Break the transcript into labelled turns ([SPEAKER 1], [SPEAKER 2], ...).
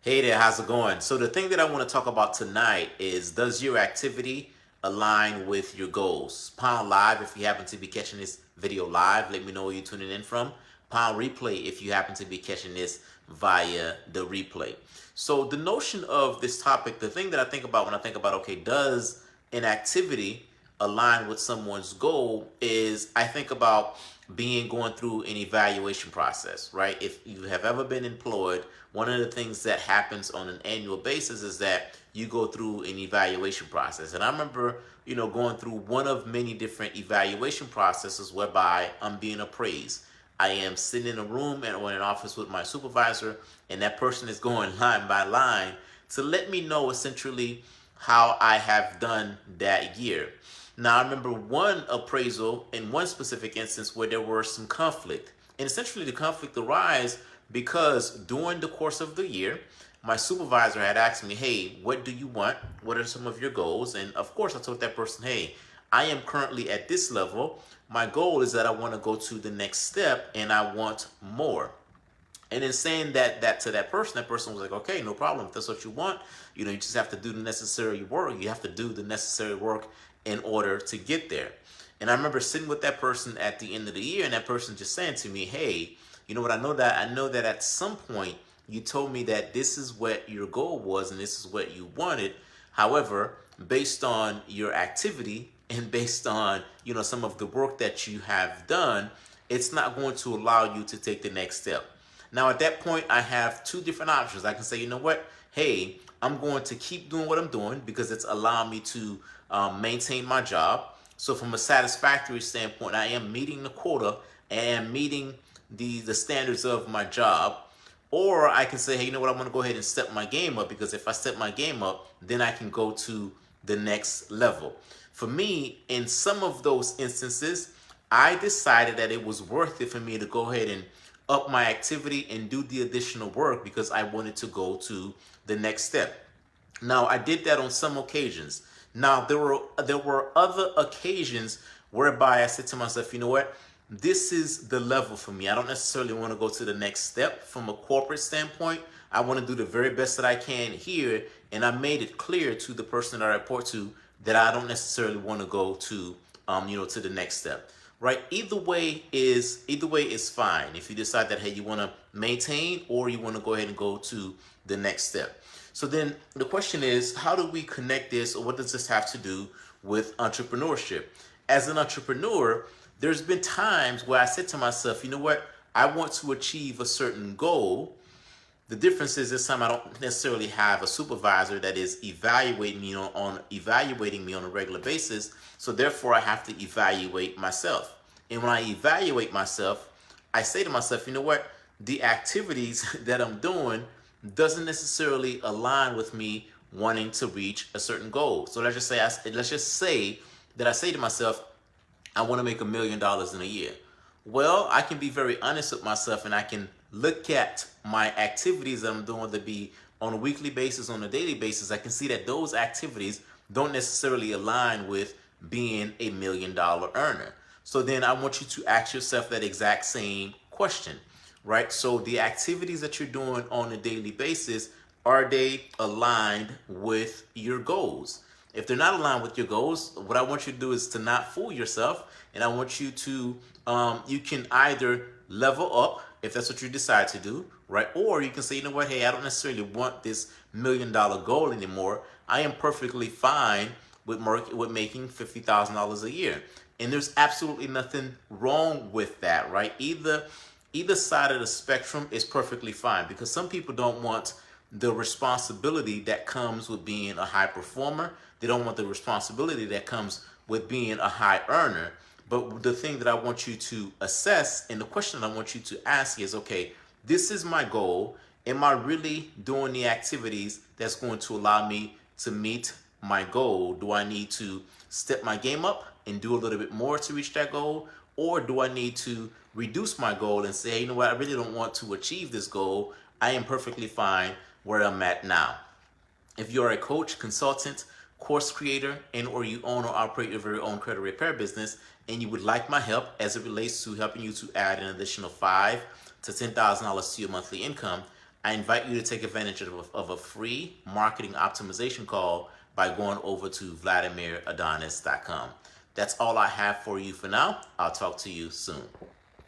[SPEAKER 1] Hey there, how's it going? So the thing that I want to talk about tonight is, does your activity align with your goals? Pound live if you happen to be catching this video live. Let me know where you're tuning in from. Pound replay if you happen to be catching this via the replay. So the notion of this topic, the thing that I think about when I think about, okay, does an activity align with someone's goal, is I think about being going through an evaluation process, right? If you have ever been employed, one of the things that happens on an annual basis is that you go through an evaluation process. And I remember, going through one of many different evaluation processes whereby I'm being appraised. I am sitting in a room or in an office with my supervisor, and that person is going line by line to let me know essentially how I have done that year. Now, I remember one appraisal in one specific instance where there were some conflict. And essentially, the conflict arose because during the course of the year, my supervisor had asked me, hey, what do you want? What are some of your goals? And of course, I told that person, hey, I am currently at this level. My goal is that I want to go to the next step and I want more. And in saying that to that person was like, okay, no problem. If that's what you want, you just have to do the necessary work. You have to do the necessary work in order to get there. And I remember sitting with that person at the end of the year, and that person just saying to me, hey, you know what, I know that at some point you told me that this is what your goal was and this is what you wanted. However, based on your activity and based on, some of the work that you have done, it's not going to allow you to take the next step. Now, at that point, I have two different options. I can say, you know what? Hey, I'm going to keep doing what I'm doing because it's allowing me to maintain my job. So from a satisfactory standpoint, I am meeting the quota and meeting the standards of my job. Or I can say, hey, you know what? I'm going to go ahead and step my game up, because if I step my game up, then I can go to the next level. For me, in some of those instances, I decided that it was worth it for me to go ahead and up my activity and do the additional work because I wanted to go to the next step. Now, I did that on some occasions. Now, there were other occasions whereby I said to myself, you know what? This is the level for me. I don't necessarily want to go to the next step from a corporate standpoint. I want to do the very best that I can here, and I made it clear to the person that I report to that I don't necessarily want to go to, to the next step. Right? Either way is fine. If you decide that, hey, you want to maintain or you want to go ahead and go to the next step. So then the question is, how do we connect this, or what does this have to do with entrepreneurship? As an entrepreneur, there's been times where I said to myself, you know what? I want to achieve a certain goal. The difference is this time I don't necessarily have a supervisor that is evaluating me on a regular basis. So therefore, I have to evaluate myself. And when I evaluate myself, I say to myself, you know what? The activities that I'm doing doesn't necessarily align with me wanting to reach a certain goal. So let's just say that I say to myself, I want to make $1 million in a year. Well, I can be very honest with myself, and I can look at my activities that I'm doing to be on a weekly basis, on a daily basis. I can see that those activities don't necessarily align with being a $1 million earner. So then I want you to ask yourself that exact same question, right? So the activities that you're doing on a daily basis, are they aligned with your goals? If they're not aligned with your goals, what I want you to do is to not fool yourself. And I want you to, you can either level up if that's what you decide to do, right? Or you can say, you know what, hey, I don't necessarily want this $1 million goal anymore. I am perfectly fine with making $50,000 a year. And there's absolutely nothing wrong with that, right? Either side of the spectrum is perfectly fine, because some people don't want the responsibility that comes with being a high performer. They don't want the responsibility that comes with being a high earner. But the thing that I want you to assess, and the question I want you to ask is, okay, this is my goal. Am I really doing the activities that's going to allow me to meet my goal? Do I need to step my game up and do a little bit more to reach that goal? Or do I need to reduce my goal and say, hey, you know what, I really don't want to achieve this goal. I am perfectly fine where I'm at now. If you're a coach, consultant, course creator, and or you own or operate your very own credit repair business, and you would like my help as it relates to helping you to add an additional $5,000 to $10,000 to your monthly income, I invite you to take advantage of a free marketing optimization call by going over to VladimirAdonis.com. That's all I have for you for now. I'll talk to you soon.